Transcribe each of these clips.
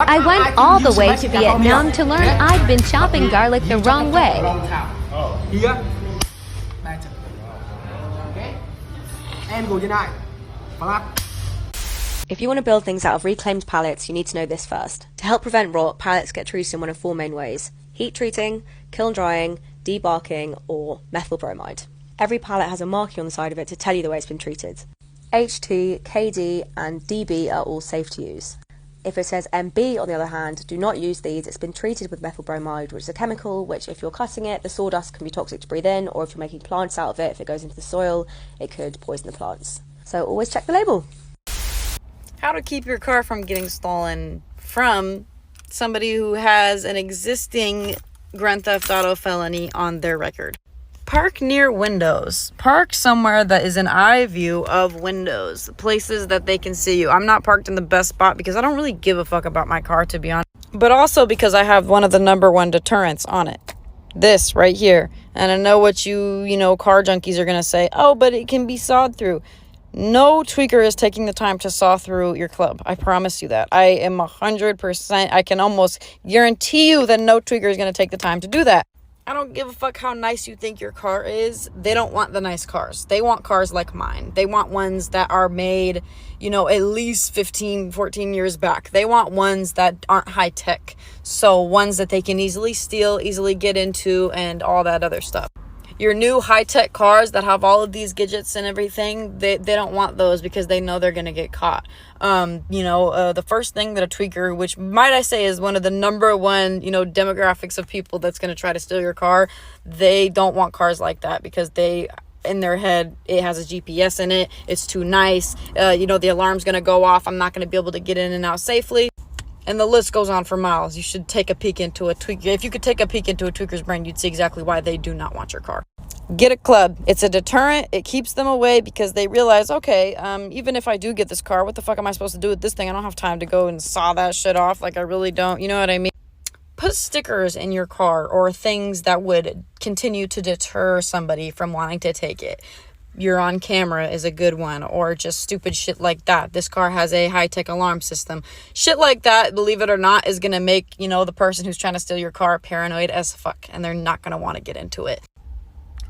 I went all the way to Vietnam to learn I'd been chopping garlic the wrong way. Here, 300. Okay. Em ngồi trên này. Flap. If you want to build things out of reclaimed pallets, you need to know this first. To help prevent rot, pallets get treated in one of four main ways: heat treating, kiln drying, debarking, or methyl bromide. Every pallet has a marking on the side of it to tell you the way it's been treated. HT, KD, and DB are all safe to use. If it says MB, on the other hand, do not use these. It's been treated with methyl bromide, which is a chemical which, if you're cutting it, the sawdust can be toxic to breathe in, or if you're making plants out of it, if it goes into the soil, it could poison the plants. So always check the label. How to keep your car from getting stolen from somebody who has an existing Grand Theft Auto felony on their record. Park near windows. Park somewhere that is an eye view of windows, places that they can see you. I'm not parked in the best spot because I don't really give a fuck about my car, to be honest, but also because I have one of the #1 deterrents on it. This right here. And I know what car junkies are going to say, oh, but it can be sawed through. No tweaker is taking the time to saw through your club. I promise you that. I am 100%, I can almost guarantee you that no tweaker is going to take the time to do that. I don't give a fuck how nice you think your car is. They don't want the nice cars. They want cars like mine. They want ones that are made, at least 15, 14 years back. They want ones that aren't high tech. So ones that they can easily steal, easily get into, and all that other stuff. Your new high-tech cars that have all of these gadgets and everything, they don't want those because they know they're going to get caught. The first thing that a tweaker, which might I say is one of the #1, demographics of people that's going to try to steal your car, they don't want cars like that because in their head, it has a GPS in it. It's too nice. The alarm's going to go off. I'm not going to be able to get in and out safely. And the list goes on for miles. You should take a peek into a tweaker. If you could take a peek into a tweaker's brain, you'd see exactly why they do not want your car. Get a club. It's a deterrent. It keeps them away because they realize, okay, even if I do get this car, what the fuck am I supposed to do with this thing? I don't have time to go and saw that shit off. Like, I really don't. You know what I mean? Put stickers in your car or things that would continue to deter somebody from wanting to take it. You're on camera is a good one, or just stupid shit like that. This car has a high-tech alarm system. Shit like that, believe it or not, is going to make, the person who's trying to steal your car paranoid as fuck, and they're not going to want to get into it.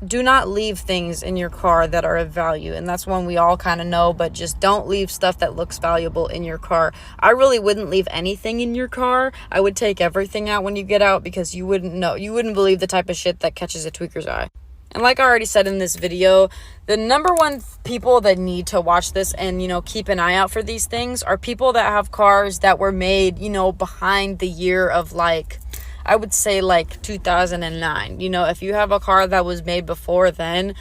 Do not leave things in your car that are of value, and that's one we all kind of know, but just don't leave stuff that looks valuable in your car. I really wouldn't leave anything in your car. I would take everything out when you get out because you wouldn't believe the type of shit that catches a tweaker's eye. And like I already said in this video, the #1 people that need to watch this and, keep an eye out for these things are people that have cars that were made, behind the year of I would say 2009. If you have a car that was made before then,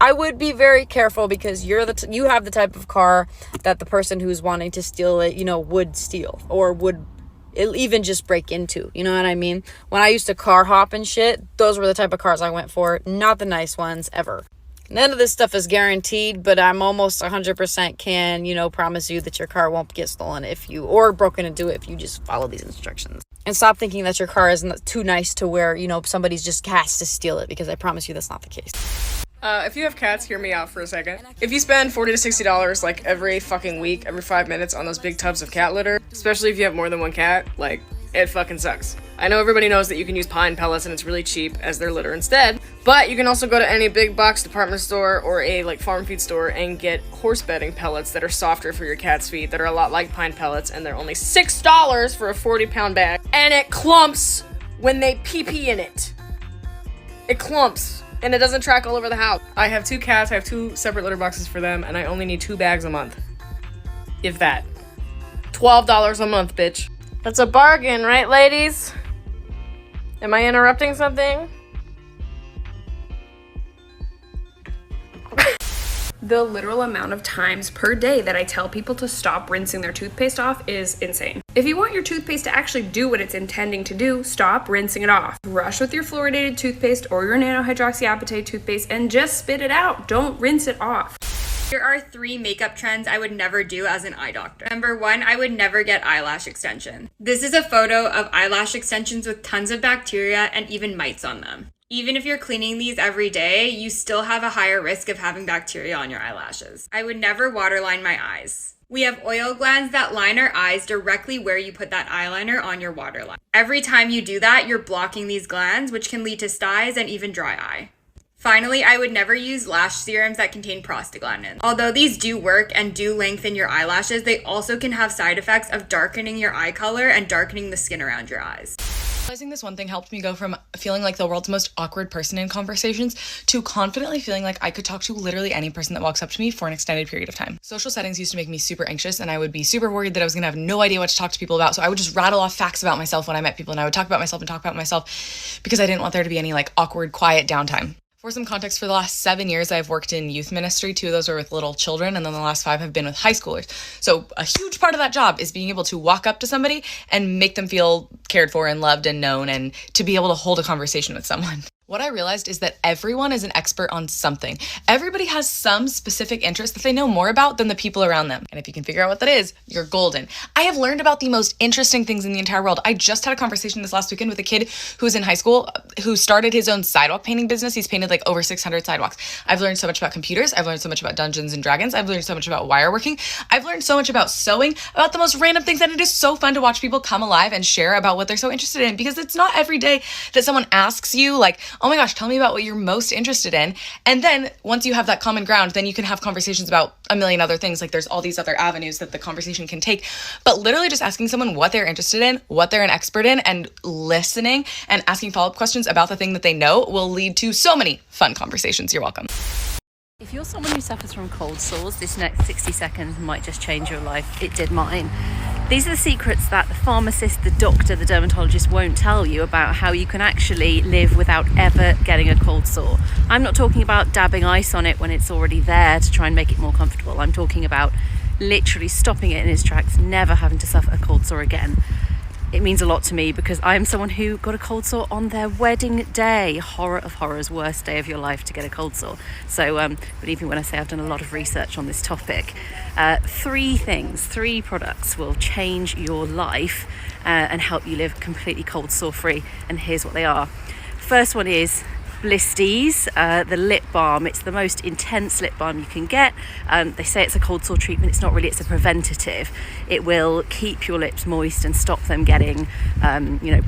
I would be very careful because you have the type of car that the person who's wanting to steal it, would steal or would even just break into, you know what I mean? When I used to car hop and shit, those were the type of cars I went for, not the nice ones ever. None of this stuff is guaranteed, but I'm almost 100% can, promise you that your car won't get stolen or broken into if you just follow these instructions. And stop thinking that your car is too nice to where, somebody's just has to steal it, because I promise you that's not the case. If you have cats, hear me out for a second. If you spend $40 to $60 every fucking week, every 5 minutes on those big tubs of cat litter, especially if you have more than one cat, it fucking sucks. I know everybody knows that you can use pine pellets and it's really cheap as their litter instead, but you can also go to any big box department store or a farm feed store and get horse bedding pellets that are softer for your cat's feet, that are a lot like pine pellets, and they're only $6 for a 40-pound bag, and it clumps when they pee in it. It clumps. And it doesn't track all over the house. I have 2 cats, I have 2 separate litter boxes for them, and I only need 2 bags a month. If that. $12 a month, bitch. That's a bargain, right, ladies? Am I interrupting something? The literal amount of times per day that I tell people to stop rinsing their toothpaste off is insane. If you want your toothpaste to actually do what it's intending to do, stop rinsing it off. Brush with your fluoridated toothpaste or your nanohydroxyapatite toothpaste and just spit it out. Don't rinse it off. Here are 3 makeup trends I would never do as an eye doctor. Number 1, I would never get eyelash extension. This is a photo of eyelash extensions with tons of bacteria and even mites on them. Even if you're cleaning these every day, you still have a higher risk of having bacteria on your eyelashes. I would never waterline my eyes. We have oil glands that line our eyes directly where you put that eyeliner on your waterline. Every time you do that, you're blocking these glands, which can lead to styes and even dry eye. Finally, I would never use lash serums that contain prostaglandins. Although these do work and do lengthen your eyelashes, they also can have side effects of darkening your eye color and darkening the skin around your eyes. Realizing this one thing helped me go from feeling like the world's most awkward person in conversations to confidently feeling like I could talk to literally any person that walks up to me for an extended period of time. Social settings used to make me super anxious, and I would be super worried that I was gonna have no idea what to talk to people about, so I would just rattle off facts about myself when I met people, and I would talk about myself because I didn't want there to be any like awkward, quiet downtime. For some context, for the last 7 years, I've worked in youth ministry. 2 of those were with little children, and then the last 5 have been with high schoolers. So a huge part of that job is being able to walk up to somebody and make them feel cared for and loved and known, and to be able to hold a conversation with someone. What I realized is that everyone is an expert on something. Everybody has some specific interest that they know more about than the people around them. And if you can figure out what that is, you're golden. I have learned about the most interesting things in the entire world. I just had a conversation this last weekend with a kid who was in high school who started his own sidewalk painting business. He's painted like over 600 sidewalks. I've learned so much about computers. I've learned so much about Dungeons and Dragons. I've learned so much about wire working. I've learned so much about sewing, about the most random things, and it is so fun to watch people come alive and share about what they're so interested in, because it's not every day that someone asks you like, oh my gosh, tell me about what you're most interested in. And then once you have that common ground, then you can have conversations about a million other things. Like there's all these other avenues that the conversation can take. But literally just asking someone what they're interested in, what they're an expert in, and listening and asking follow-up questions about the thing that they know will lead to so many fun conversations. You're welcome. If you're someone who suffers from cold sores, this next 60 seconds might just change your life. It did mine. These are the secrets that the pharmacist, the doctor, the dermatologist won't tell you about how you can actually live without ever getting a cold sore. I'm not talking about dabbing ice on it when it's already there to try and make it more comfortable. I'm talking about literally stopping it in its tracks, never having to suffer a cold sore again. It means a lot to me because I am someone who got a cold sore on their wedding day. Horror of horrors, worst day of your life to get a cold sore. So believe me when I say I've done a lot of research on this topic. 3 products will change your life and help you live completely cold sore free. And here's what they are. First one is Blistease, the lip balm. It's the most intense lip balm you can get. They say it's a cold sore treatment. It's not really, it's a preventative. It will keep your lips moist and stop them getting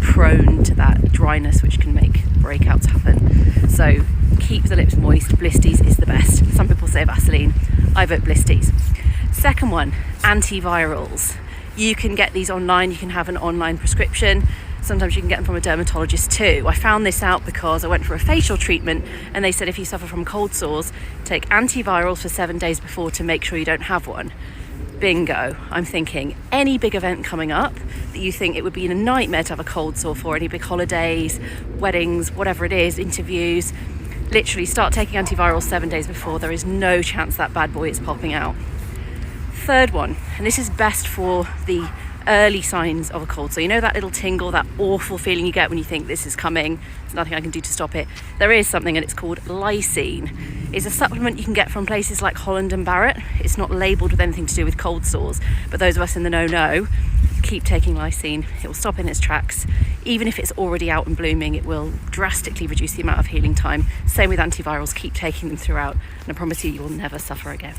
prone to that dryness which can make breakouts happen. So keep the lips moist. Blistease is the best. Some people say Vaseline. I vote Blistease. Second one, antivirals. You can get these online. You can have an online prescription. Sometimes you can get them from a dermatologist too. I found this out because I went for a facial treatment and they said if you suffer from cold sores, take antivirals for 7 days before to make sure you don't have one. Bingo. I'm thinking any big event coming up that you think it would be a nightmare to have a cold sore for, any big holidays, weddings, whatever it is, interviews, literally start taking antivirals 7 days before. There is no chance that bad boy is popping out. Third one, and this is best for the early signs of a cold. So you know that little tingle, that awful feeling you get when you think this is coming, there's nothing I can do to stop it. There is something, and it's called lysine. It's a supplement you can get from places like Holland and Barrett. It's not labelled with anything to do with cold sores, but those of us in the know keep taking lysine. It will stop in its tracks. Even if it's already out and blooming, it will drastically reduce the amount of healing time. Same with antivirals, keep taking them throughout, and I promise you, you will never suffer again.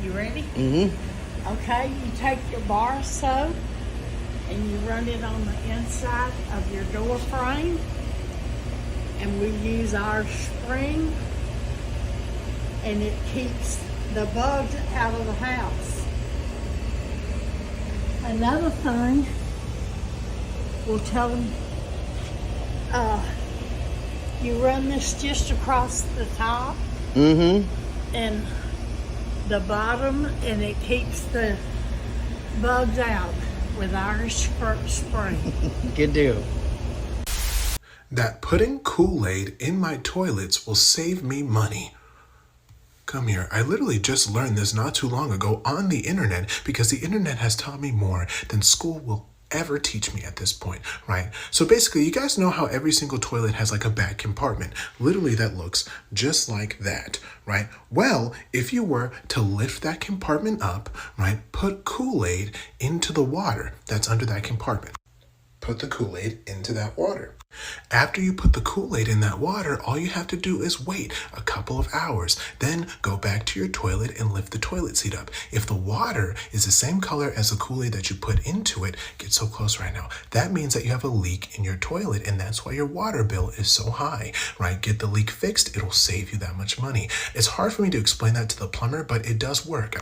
You ready? Mm-hmm. Okay, you take your bar soap and you run it on the inside of your door frame, and we use our spring, and it keeps the bugs out of the house. Another thing, we'll tell them, you run this just across the top and the bottom, and it keeps the bugs out with our spray. Good deal. That putting Kool-Aid in my toilets will save me money. Come here. I literally just learned this not too long ago on the internet, because the internet has taught me more than school will ever teach me at this point, right? So basically, you guys know how every single toilet has like a back compartment. Literally, that looks just like that, right? Well, if you were to lift that compartment up, right, put Kool-Aid into the water that's under that compartment. put the Kool-Aid into that water. After you put the Kool-Aid in that water, all you have to do is wait a couple of hours. Then go back to your toilet and lift the toilet seat up. If the water is the same color as the Kool-Aid that you put into it, get so close right now, that means that you have a leak in your toilet, and that's why your water bill is so high, right? Get the leak fixed, it'll save you that much money. It's hard for me to explain that to the plumber, but it does work.